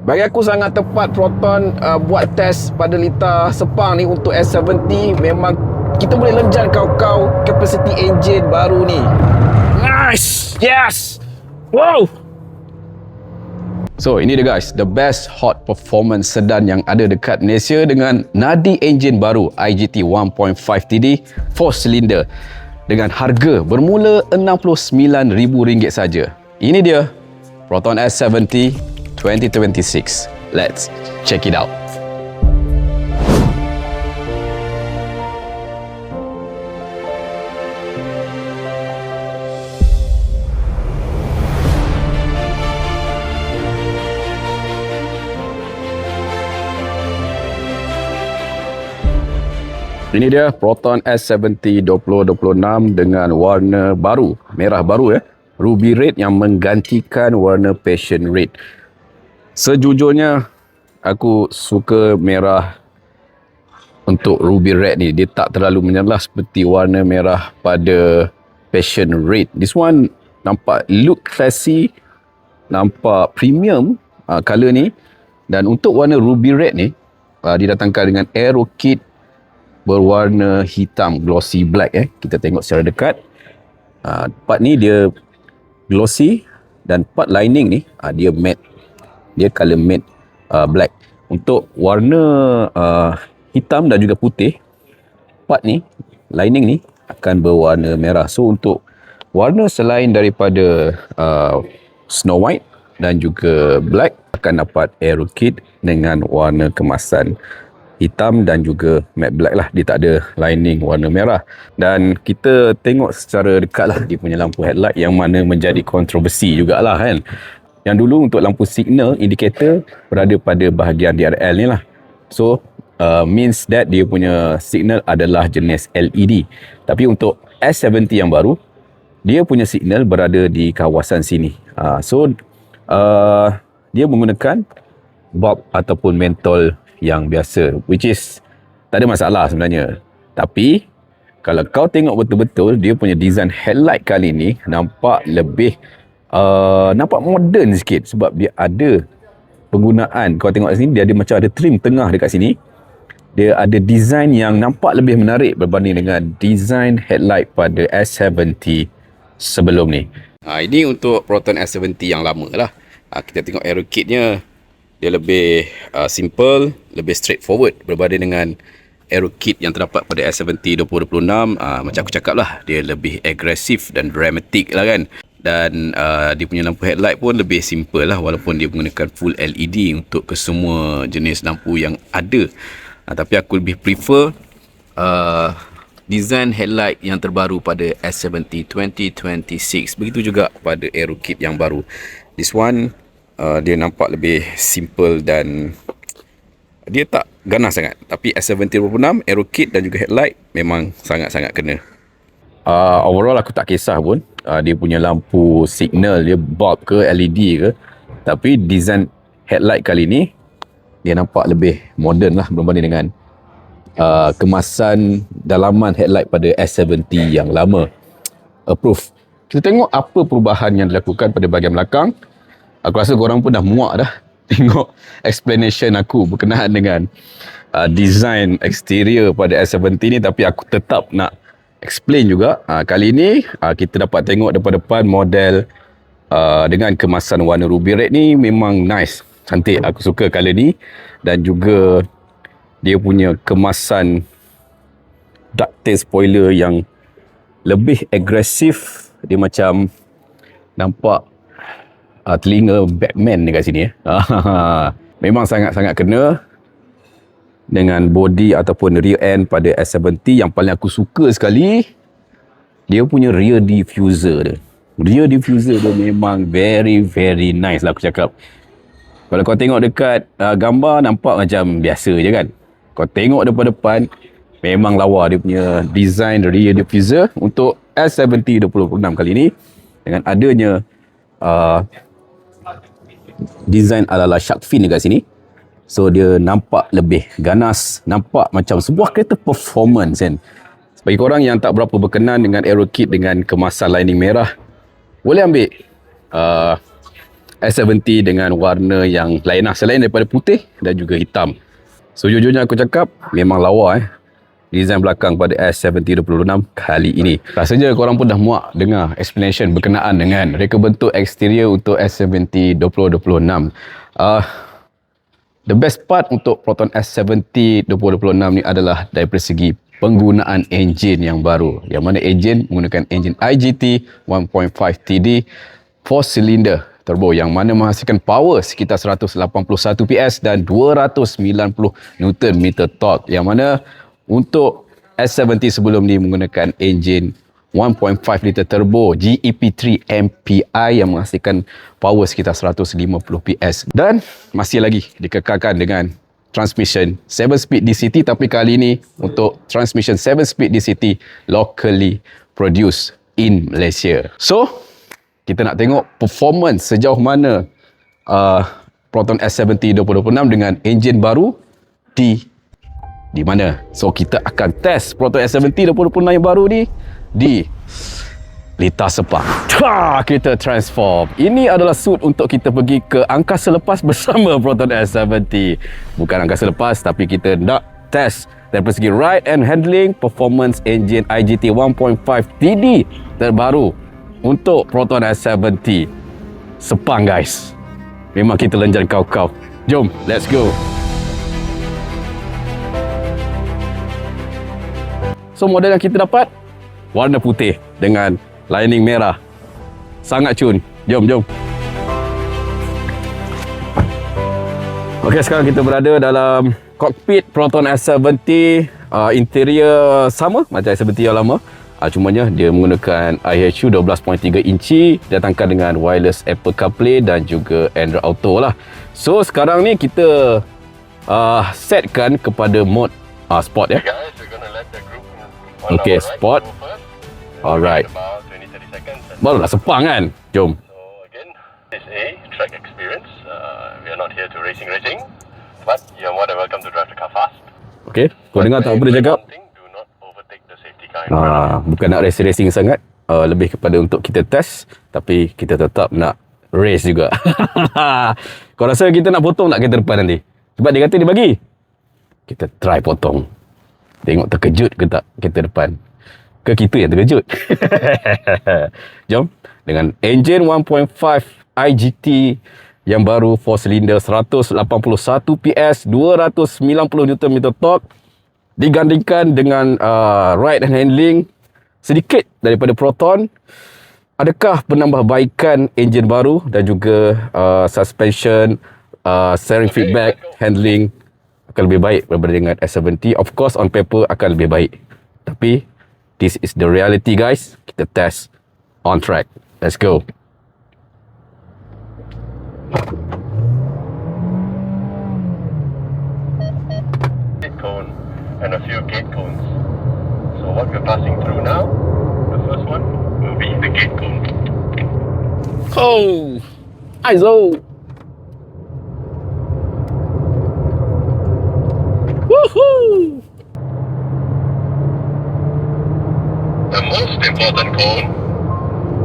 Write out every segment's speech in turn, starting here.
Bagi aku sangat tepat Proton buat test pada lita Sepang ni untuk S70. Memang kita boleh lenjan kau-kau capacity engine baru ni. Nice! Yes! Wow! So ini dia guys, the best hot performance sedan yang ada dekat Malaysia dengan nadi engine baru IGT 1.5 TD 4 cylinder dengan harga bermula RM69,000 saja. Ini dia Proton S70 2026. Let's check it out. Ini dia Proton S70 2026 dengan warna baru, merah baru Ruby Red yang menggantikan warna Passion Red. Sejujurnya aku suka merah untuk Ruby Red ni. Dia tak terlalu menyelah seperti warna merah pada Passion Red. This one nampak look classy, nampak premium color ni. Dan untuk warna Ruby Red ni didatangkan dengan aero kit berwarna hitam glossy black Kita tengok secara dekat. Part ni dia glossy dan part lining ni dia matte. Dia color matte black. Untuk warna hitam dan juga putih, part ni lining ni akan berwarna merah. So untuk warna selain daripada Snow White dan juga black, akan dapat aero kit dengan warna kemasan hitam dan juga matte black lah. Dia tak ada lining warna merah. Dan kita tengok secara dekat lah dia punya lampu headlight, yang mana menjadi kontroversi jugalah kan. Yang dulu untuk lampu signal indicator berada pada bahagian DRL ni lah. So means that dia punya signal adalah jenis LED. Tapi untuk S70 yang baru, dia punya signal berada di kawasan sini. So dia menggunakan bulb ataupun mentol yang biasa, which is tak ada masalah sebenarnya. Tapi kalau kau tengok betul-betul, dia punya design headlight kali ni nampak lebih nampak moden sikit, sebab dia ada penggunaan. Kau tengok sini, dia ada macam ada trim tengah dekat sini. Dia ada design yang nampak lebih menarik berbanding dengan design headlight pada S70 sebelum ni. Ini untuk Proton S70 yang lama lah. Kita tengok aero kitnya, dia lebih simple, lebih straightforward berbanding dengan aero kit yang terdapat pada S70 2026. Macam aku cakap lah, dia lebih agresif dan dramatic lah kan. Dan dia punya lampu headlight pun lebih simple lah, walaupun dia menggunakan full LED untuk kesemua jenis lampu yang ada. Tapi aku lebih prefer design headlight yang terbaru pada S70 2026. Begitu juga pada aero kit yang baru. This one dia nampak lebih simple dan dia tak ganas sangat. Tapi S70 2026 aero kit dan juga headlight memang sangat-sangat kena. Overall aku tak kisah pun dia punya lampu signal dia bulb ke LED ke, tapi design headlight kali ni dia nampak lebih modern lah berbanding dengan kemasan dalaman headlight pada S70 yang lama. Approve. Kita tengok apa perubahan yang dilakukan pada bahagian belakang. Aku rasa korang pun dah muak dah tengok explanation aku berkenaan dengan design exterior pada S70 ni, tapi aku tetap nak explain juga. Kali ni kita dapat tengok depan-depan model dengan kemasan warna ruby red ni memang nice, cantik. Aku suka colour ni, dan juga dia punya kemasan ducktail spoiler yang lebih agresif. Dia macam nampak telinga Batman dekat sini Memang sangat-sangat kena dengan body ataupun rear end pada S70. Yang paling aku suka sekali, dia punya rear diffuser dia. Rear diffuser dia memang very very nice lah aku cakap. Kalau kau tengok dekat gambar nampak macam biasa je kan. Kau tengok depan-depan memang lawa dia punya design rear diffuser untuk S70 2026 kali ni, dengan adanya design ala-ala shark fin dekat sini. So dia nampak lebih ganas, nampak macam sebuah kereta performance kan. Bagi korang yang tak berapa berkenan dengan aero kit dengan kemasan lining merah, boleh ambil S70 dengan warna yang lain lah, selain daripada putih dan juga hitam. Sejujurnya aku cakap memang lawa design belakang pada S70-26 kali ini. Rasanya korang pun dah muak dengar explanation berkenaan dengan reka bentuk eksterior untuk S70-2026. The best part untuk Proton S70-2026 ni adalah daripada segi penggunaan enjin yang baru, yang mana enjin menggunakan enjin IGT 1.5 TD 4 cylinder turbo yang mana menghasilkan power sekitar 181 PS dan 290 Nm torque, yang mana untuk S70 sebelum ni menggunakan enjin 1.5 liter turbo GEP3 MPI yang menghasilkan power sekitar 150 PS dan masih lagi dikekalkan dengan transmission 7-speed DCT, tapi kali ini untuk transmission 7-speed DCT locally produced in Malaysia. So kita nak tengok performance sejauh mana Proton S70 2026 dengan enjin baru di mana. So kita akan test Proton S70 2026 yang baru ni di Lita Sepang. Kita transform. Ini adalah suit untuk kita pergi ke angkasa lepas bersama Proton S70. Bukan angkasa lepas, tapi kita nak test dari segi ride and handling, performance engine IGT 1.5 TD terbaru untuk Proton S70 Sepang, guys. Memang kita lenjan kau-kau. Jom, let's go. So model yang kita dapat warna putih dengan lining merah. Sangat cun. Jom. Okey, sekarang kita berada dalam kokpit Proton S70. Interior sama macam S70 yang lama. Cumanya dia menggunakan IHU 12.3 inci, datangkan dengan wireless Apple CarPlay dan juga Android Auto lah. So sekarang ni kita setkan kepada mode sport ya. Okay, sport. Alright. Barulah Sepang kan. Jom. So again, this is a track experience. We are not here to racing, but you are more than welcome to drive the car fast. Okay, kau dengar tak apa dia cakap? Bukan nak racing sangat, lebih kepada untuk kita test, tapi kita tetap nak race juga. Kau rasa kita nak potong tak kereta depan nanti? Sebab dia kata dia bagi. Kita try potong. Tengok terkejut ke tak kereta depan. Ke kita yang terkejut. Jom. Dengan enjin 1.5 IGT yang baru 4 cylinder 181 PS 290 Nm torque, digandingkan dengan ride and handling sedikit daripada Proton. Adakah penambahbaikan enjin baru dan juga suspension, steering feedback, handling akan lebih baik berbanding dengan S70? Of course on paper akan lebih baik, tapi this is the reality, guys. Kita test on track. Let's go. Cone and a few gate cones. So what we're passing through now, the first one will be the gate cone. Oh, ISO. Woohoo! The most important cone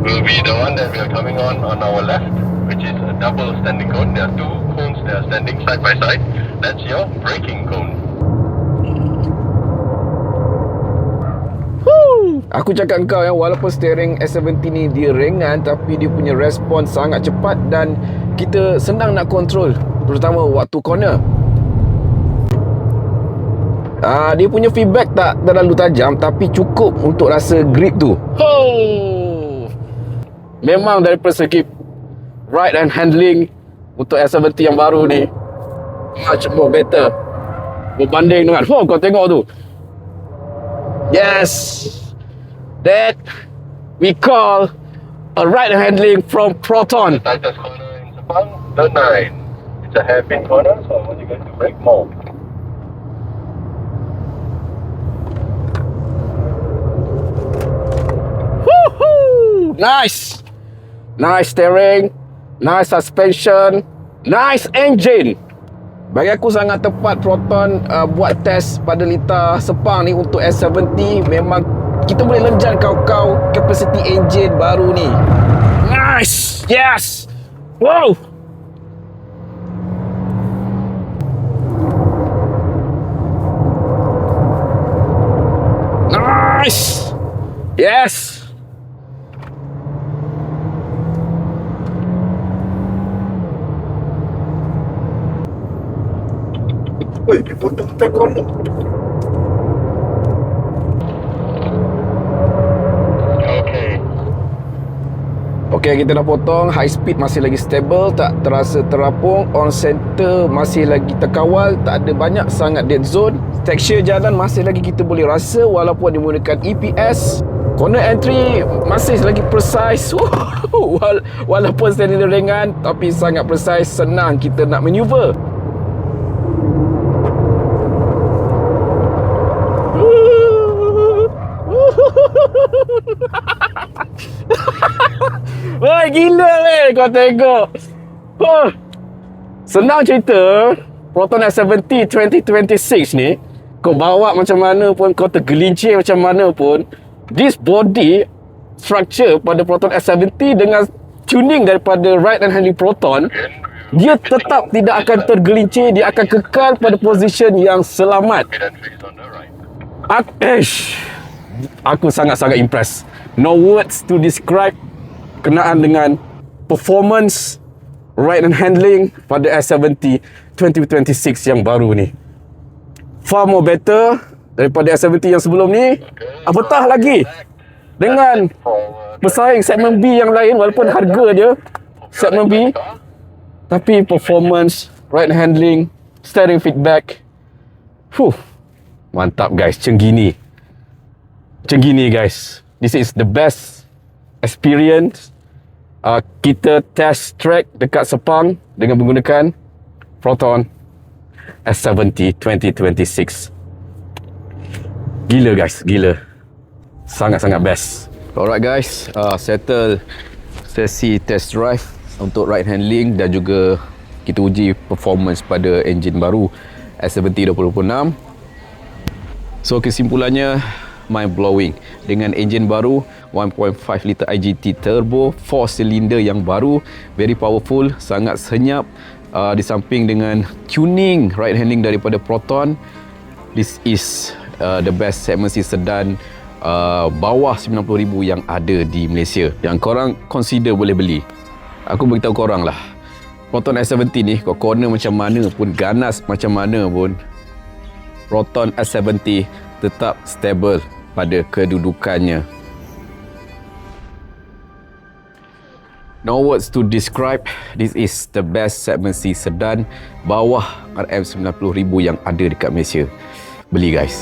will be the one that we are coming on our left, which is a double standing cone. There are two cones that are standing side by side. That's your braking cone. Aku cakap kau yang walaupun steering S70 ni dia ringan, tapi dia punya respon sangat cepat dan kita senang nak control, terutama waktu corner. Dia punya feedback tak terlalu tajam, tapi cukup untuk rasa grip tu. Memang daripada segi ride and handling untuk S70 yang baru ni much more better berbanding dengan kau tengok tu. Yes, that we call a ride and handling from Proton. The tightest corner in Sepang, the 9. It's a hairpin corner, so I want you guys to brake more. Woohoo! Nice steering, nice suspension, nice engine. Bagi aku sangat tepat Proton buat test pada Lita Sepang ni untuk S70. Memang kita boleh lenjan kau-kau kapasiti enjin baru ni. Nice! Yes! Wow! Nice! Yes! Oi, dipotong tekon. Okay. Okey, kita dah potong. High speed masih lagi stable, tak terasa terapung. On center masih lagi terkawal, tak ada banyak sangat dead zone. Texture jalan masih lagi kita boleh rasa walaupun menggunakan EPS. Corner entry masih lagi precise. Walaupun standing ringan tapi sangat precise, senang kita nak maneuver. Woi, gila weh kau tengok. Senang cerita, Proton S70 2026 ni, kau bawa macam mana pun, kau tergelincir macam mana pun, this body structure pada Proton S70 dengan tuning daripada ride and handling Proton, dia tetap tidak akan tergelincir, dia akan kekal pada position yang selamat. Then face on the right. Aku sangat-sangat impressed. No words to describe kenaan dengan performance ride and handling pada S70 2026 yang baru ni. Far more better daripada S70 yang sebelum ni. Apatah lagi dengan bersaing segmen B yang lain, walaupun harga dia segmen B, tapi performance, ride and handling, steering feedback, mantap guys. Macam gini guys, this is the best experience. Kita test track dekat Sepang dengan menggunakan Proton S70 2026. Gila guys, gila. Sangat-sangat best. Alright guys, settle sesi test drive untuk ride handling dan juga kita uji performance pada enjin baru S70 2026. So kesimpulannya, mind blowing. Dengan enjin baru 1.5 liter IGT turbo 4 silinder yang baru, very powerful, sangat senyap. Di samping dengan tuning ride handling daripada Proton, this is the best segmen C sedan bawah 90,000 yang ada di Malaysia, yang korang consider boleh beli. Aku beritahu korang lah, Proton S70 ni, kau corner macam mana pun, ganas macam mana pun, Proton S70 tetap stable pada kedudukannya. No words to describe. This is the best segment C sedan bawah RM90,000 yang ada dekat Malaysia. Beli guys.